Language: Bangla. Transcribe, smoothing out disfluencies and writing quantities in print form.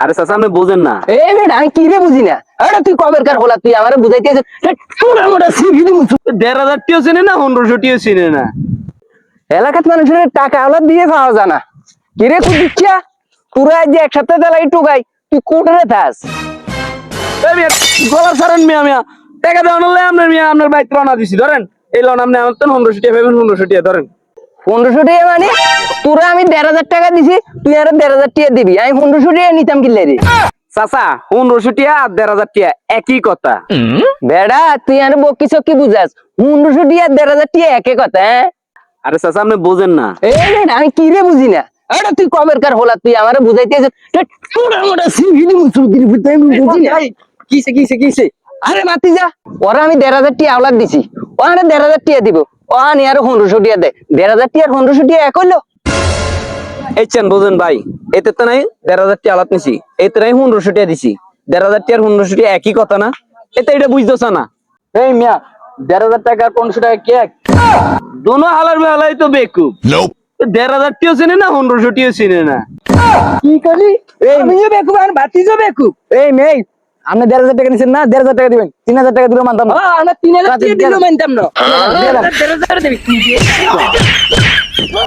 আরে চাচা আপনি বুঝেন না। এই বেটা আমি কি রে বুঝি না। আরে তুই কবের কার হলা তুই আমারে বুঝাইতেছিস। তোরা মোটা সিভি দিমু। ১,৫০০ টিও চিনে না ১৫০০ টিও চিনে না। এলাকাত মানুষের টাকা আলা দিয়ে খাওয়া জানা কি রে তুই দিচ্ছা তোরা যে এক সপ্তাহ দেলাই টুকাই তুই কোটরে থাস। এই মিয়া গলা ছাড়েন মিয়া মিয়া টাকা দেওয়ান হলে আপনার মিয়া আপনার বাইক রওনা দিছি ধরেন এই লোন আপনি আমার তো ১৫০০ টিয়া পাবেন ১৫০০ টিয়া ধরেন। ১৫০০ টাকা মানে তোরা আমি ১,৫০০ টাকা দিছি তুই আর ১,৫০০ টাকা দিবি আমি ১৫০০ টাকা নিতাম কিনলে রে। চাচা ১৫০০ টিয়া আর ১,৫০০ টিয়া একই কথা। বেড়া তুই আর বকি চকি বুঝাস ১৫০০ টাকা ১,৫০০ টাকা একে কথা হ্যাঁ। আরে চাচা আপনি বুঝেন না। এই বেটা আমি কি রে বুঝি না। আরে তুই কবের কার হলা তুই আমারে বুঝাইতেছিস। তোরা মোটা সিভি দিমু চুদির ভিতরে আমি বুঝি না। কিসে কিসে কিসে আরে মাতি যা ওরা আমি ১,৫০০ টাকা আওলাদ দিছি ও আরে ১,৫০০ টাকা দিব ও আনি আর ১৫০০ টাকা দেয় ১,৫০০ টাকা আর ১৫০০ টাকা এক হইলো। এই চেন বুঝেন ভাই এতে তো নাই ১,৫০০ টিয়া আলাপ নিছি এতে নাই ১৫০০ টিয়া দিছি ১,৫০০ টিয়া আর ১৫০০ টিয়া একই কথা না এতে এটা বুঝতেছ না। এই মিয়া ১,৫০০ টাকা আর ১৫০০ টাকা কি এক? দোনো হালার বেলায় তো বেকুব। ১,৫০০ টিও চিনে না ১৫০০ টিও চিনে না। কি কলি এই আমিও বেকুব আর বাতিজও বেকুব। এই মেয়ে আপনি ১,৫০০ টাকা নিছেন না ১,৫০০ টাকা দিবেন ৩,০০০ টাকা দিলে মানতাম না। আমরা ৩,০০০ টাকা দিলেও মানতাম না।